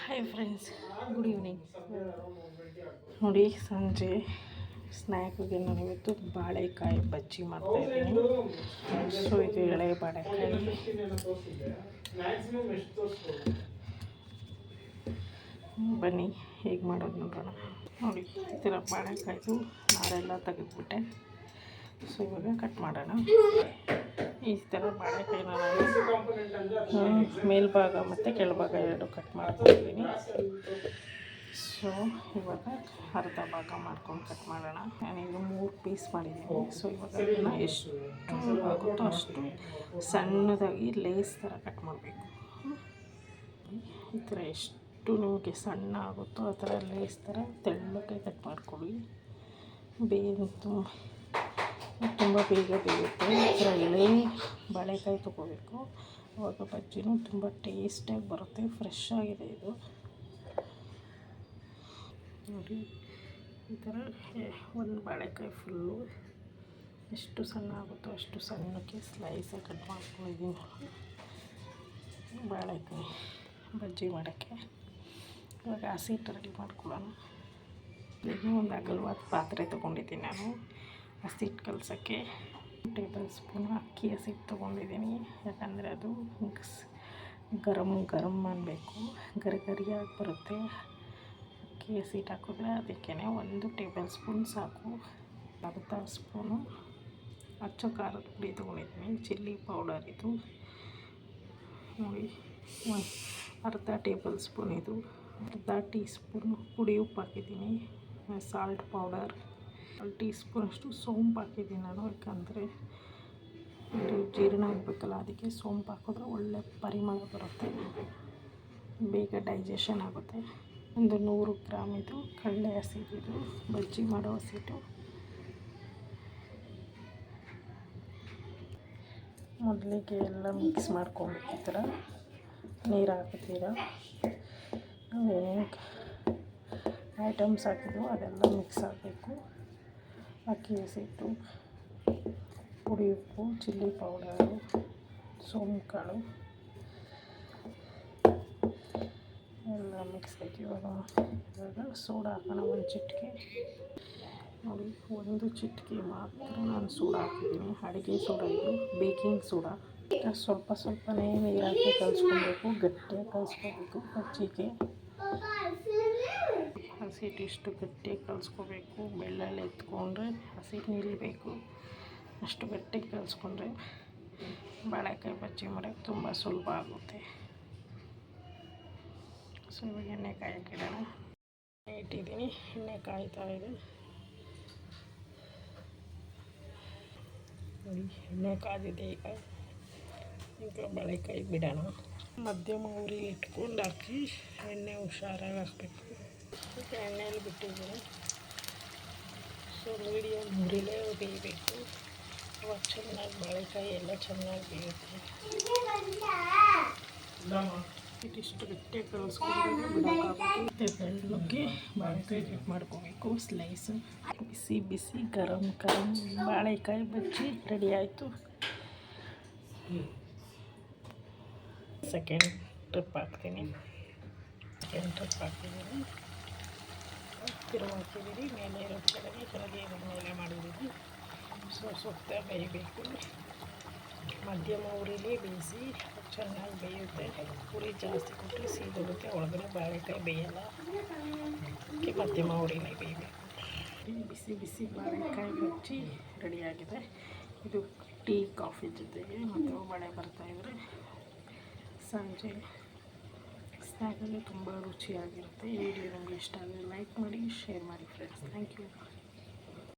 Hi friends, good evening. ನೋಡಿ, ಸಂಜೆ ಸ್ನ್ಯಾಕ್ಗೆ ನಾನು ಇವತ್ತು ಬಾಳೆಕಾಯಿ ಬಜ್ಜಿ ಮಾಡ್ತಾಯಿದ್ದೀನಿ. ಸೊ ಇದು ಎಳೆ ಬಾಳೆಕಾಯಿ. ಬನ್ನಿ ಹೇಗೆ ಮಾಡೋದು ನೋಡೋಣ. ನೋಡಿ, ಈ ಥರ ಬಾಳೆಕಾಯ್ದು ನಾರೆಲ್ಲ ತೆಗೆದುಬಿಟ್ಟೆ. ಸೊ ಇವಾಗ ಕಟ್ ಮಾಡೋಣ. ಈ ಥರ ಬಾಳೆಕಾಯಿನ ನಾನು ಮೇಲ್ಭಾಗ ಮತ್ತು ಕೆಳಭಾಗ ಎರಡು ಕಟ್ ಮಾಡ್ಕೊಂಡಿದ್ದೀನಿ. ಸೊ ಇವಾಗ ಅರ್ಧ ಭಾಗ ಮಾಡ್ಕೊಂಡು ಕಟ್ ಮಾಡೋಣ. ನಾನೀಗ 3 ಪೀಸ್ ಮಾಡಿದ್ದೀನಿ. ಸೊ ಇವಾಗ ಅದನ್ನು ಎಷ್ಟು ಆಗುತ್ತೋ ಅಷ್ಟು ಸಣ್ಣದಾಗಿ ಲೇಸ್ ಥರ ಕಟ್ ಮಾಡಬೇಕು. ಈ ಥರ ಎಷ್ಟು ನಿಮಗೆ ಸಣ್ಣ ಆಗುತ್ತೋ ಆ ಥರ ಲೇಸ್ ಥರ ತೆಳ್ಳಗೆ ಕಟ್ ಮಾಡ್ಕೊಳ್ಳಿ. ತುಂಬ ಬೇಗ ಬೇಯುತ್ತೆ. ಈ ಥರ ಎಳೆ ಬಾಳೆಕಾಯಿ ತೊಗೋಬೇಕು. ಆವಾಗ ಬಜ್ಜಿನೂ ತುಂಬ ಟೇಸ್ಟಾಗಿ ಬರುತ್ತೆ. ಫ್ರೆಶ್ ಆಗಿದೆ ಇದು. ನೋಡಿ, ಈ ಥರ ಒಂದು ಬಾಳೆಕಾಯಿ ಫುಲ್ಲು ಎಷ್ಟು ಸಣ್ಣ ಆಗುತ್ತೋ ಅಷ್ಟು ಸಣ್ಣಕ್ಕೆ ಸ್ಲೈಸಾಗಿ ಕಟ್ ಮಾಡ್ಕೊಂಡಿದ್ದೀನಿ. ಬಾಳೆಕಾಯಿ ಬಜ್ಜಿ ಮಾಡೋಕ್ಕೆ ಇವಾಗ ಹಸಿಟ್ಟು ರೆಡಿ ಮಾಡ್ಕೊಳ್ಳೋಣ. ಈಗ ಒಂದು ಅಗಲವಾದ ಪಾತ್ರೆ ತೊಗೊಂಡಿದ್ದೀನಿ. ನಾನು ಹಸಿಟ್ಟು ಕಲಸೋಕ್ಕೆ 2 ಟೇಬಲ್ ಸ್ಪೂನ್ ಅಕ್ಕಿ ಹಸಿಟ್ಟು ತೊಗೊಂಡಿದ್ದೀನಿ. ಯಾಕಂದರೆ ಅದು ಗರಂ ಅನ್ನಬೇಕು, ಗರಿಯಾಗಿ ಬರುತ್ತೆ. ಅಕ್ಕಿ ಹಸಿಟ್ಟು ಹಾಕಿದ್ರೆ ಅದಕ್ಕೇ 1 ಟೇಬಲ್ ಸ್ಪೂನ್ ಸಾಕು. ಅರ್ಧ ಸ್ಪೂನು ಅಚ್ಚ ಖಾರದ ಪುಡಿ ತೊಗೊಂಡಿದ್ದೀನಿ. ಚಿಲ್ಲಿ ಪೌಡರ್ ಇದು ನೋಡಿ, ಅರ್ಧ ಟೇಬಲ್ ಸ್ಪೂನ್ ಇದು. ಅರ್ಧ ಟೀ ಸ್ಪೂನ್ ಪುಡಿ ಉಪ್ಪು ಹಾಕಿದ್ದೀನಿ. ಸಾಲ್ಟ್ ಪೌಡರ್ 1 ಟೀ ಸ್ಪೂನಷ್ಟು ಸೋಂಪು ಹಾಕಿದ್ದೀನಿ ನಾನು. ಯಾಕಂದರೆ ಇದು ಜೀರ್ಣ ಆಗಬೇಕಲ್ಲ, ಅದಕ್ಕೆ ಸೋಂಪು ಹಾಕಿದ್ರೆ ಒಳ್ಳೆ ಪರಿಮಳ ಬರುತ್ತೆ, ಬೇಗ ಡೈಜೆಷನ್ ಆಗುತ್ತೆ. ಒಂದು 100 ಗ್ರಾಮ್ ಇದು ಕಡಲೆ ಹಸಿಟ್ಟು, ಇದು ಬಜ್ಜಿ ಮಾಡೋ ಹಸಿಟ್ಟು. ಮೊದಲಿಗೆ ಎಲ್ಲ ಮಿಕ್ಸ್ ಮಾಡ್ಕೊಬೇಕು. ಈ ಥರ ನೀರು ಹಾಕ್ತೀರ, ಏನೇನು ಐಟಮ್ಸ್ ಹಾಕಿದ್ವು ಅದೆಲ್ಲ ಮಿಕ್ಸ್ ಆಗಬೇಕು. ಅಕ್ಕಿ ಹಸಿಟ್ಟು, ಪುಡಿ ಉಪ್ಪು, ಚಿಲ್ಲಿ ಪೌಡರು, ಸೋಂಪು ಕಾಳು ಎಲ್ಲ ಮಿಕ್ಸ್ ಆಗಿ ಇವಾಗ ಸೋಡಾ ಹಾಕೋಣ. 1 ಚಿಟಿಕೆ ನೋಡಿ, 1 ಚಿಟಿಕೆ ಮಾತ್ರ ನಾನು ಸೋಡಾ ಹಾಕಿದ್ದೀನಿ. ಅಡುಗೆ ಸೋಡಾ ಇದು, ಬೇಕಿಂಗ್ ಸೋಡಾ. ಸ್ವಲ್ಪನೇ ನೀರು ಹಾಕಿ ಕಲಿಸ್ಕೊಬೇಕು, ಗಟ್ಟಿಯಾಗಿ ಕಲಿಸ್ಕೋಬೇಕು. ಬಜ್ಜಿಗೆ ಹಸಿಟ್ಟು ಇಷ್ಟು ಗಟ್ಟಿಯಾಗಿ ಕಲಿಸ್ಕೋಬೇಕು. ಬೆಳ್ಳಲ್ಲಿ ಎತ್ಕೊಂಡ್ರೆ ಹಸಿಟ್ಟು ನಿಲ್ಲಬೇಕು, ಅಷ್ಟು ಗಟ್ಟಿಗೆ ಕಲಿಸ್ಕೊಂಡ್ರೆ ಬಾಳೆಕಾಯಿ ಬಜ್ಜಿ ಮಾಡೋಕ್ಕೆ ತುಂಬ ಸುಲಭ ಆಗುತ್ತೆ. ಸೊ ಇವಾಗ ಎಣ್ಣೆ ಕಾಯಕ್ಕೆ ಇಡೋಣ. ಇಟ್ಟಿದ್ದೀನಿ, ಎಣ್ಣೆ ಕಾಯ್ತಾ ಇದೆ. ನೋಡಿ, ಎಣ್ಣೆ ಕಾದಿದೆ. ಈಗ ಬಾಳೆಕಾಯಿ ಬಿಡೋಣ. ಮಧ್ಯಮ ಉರಿ ಇಟ್ಕೊಂಡು ಹಾಕಿ ಎಣ್ಣೆ ಹುಷಾರಾಗಿ ಹಾಕಬೇಕು. ಈಗ ಎಣ್ಣೆಯಲ್ಲಿ ಬಿಟ್ಟಿದ್ದೀನಿ. ಸೊ ಮೀಡಿಯಮ್ ಉರಿಲೇ ಬೇಯಬೇಕು. ಅವಾಗ ಚೆನ್ನಾಗಿ ಬಾಳೆಕಾಯಿ ಎಲ್ಲ ಚೆನ್ನಾಗಿ ಬೇಯುತ್ತೆ. ಇದಿಷ್ಟು ಗಟ್ಟಿಯಾಗಿ ಕಲಿಸ್ಕೊಂಡು ಬಿಡೋಕ್ಕಾಗುತ್ತೆ. ಬೆಳ್ಳಕ್ಕೆ ಬಾಳೆಕಾಯಿ ಕಟ್ ಮಾಡ್ಕೋಬೇಕು ಸ್ಲೈಸು. ಬಿಸಿ ಗರಂ ಬಾಳೆಕಾಯಿ ಬಜ್ಜಿ ರೆಡಿ ಆಯಿತು. ಸೆಕೆಂಡ್ ಟ್ರಿಪ್ ಹಾಕ್ತೀನಿ. ತಿರುವು ಹಾಕಿದ್ದೀನಿ. ಮೇಲೆ ಇರೋ ಕೆಳಗೆ ಮೇಲೆ ಮಾಡಿದ್ದೀನಿ. ಸುತ್ತ ಬೇಯಬೇಕು. ಮಧ್ಯಮ ಉರಿಲಿ ಬೇಯಿಸಿ ಚೆನ್ನಾಗಿ ಬೇಯುತ್ತೆ. ಉರಿ ಜಾಸ್ತಿ ಕೊಟ್ಟರೆ ಸೀದೋಗುತ್ತೆ, ಒಳಗಡೆ ಬಾಳೆಕಾಯಿ ಬೇಯಲ್ಲ. ಅದಕ್ಕೆ ಮಧ್ಯಮ ಉರಿಲಿ ಬೇಯಬೇಕು. ಬಿಸಿ ಬಾಳೆಕಾಯಿ ಬಜ್ಜಿ ರೆಡಿಯಾಗಿದೆ. ಇದು ಟೀ ಕಾಫಿ ಜೊತೆಗೆ ಮತ್ತು ಮಳೆ ಬರ್ತಾಯಿದ್ರೆ ಸಂಜೆ ಸ್ನ್ಯಾಕಲ್ಲಿ ತುಂಬ ರುಚಿಯಾಗಿರುತ್ತೆ. ಈ ವಿಡಿಯೋ ನಿಮಗೆ ಇಷ್ಟ ಆದರೆ ಲೈಕ್ ಮಾಡಿ, ಶೇರ್ ಮಾಡಿ ಫ್ರೆಂಡ್ಸ್. Thank you.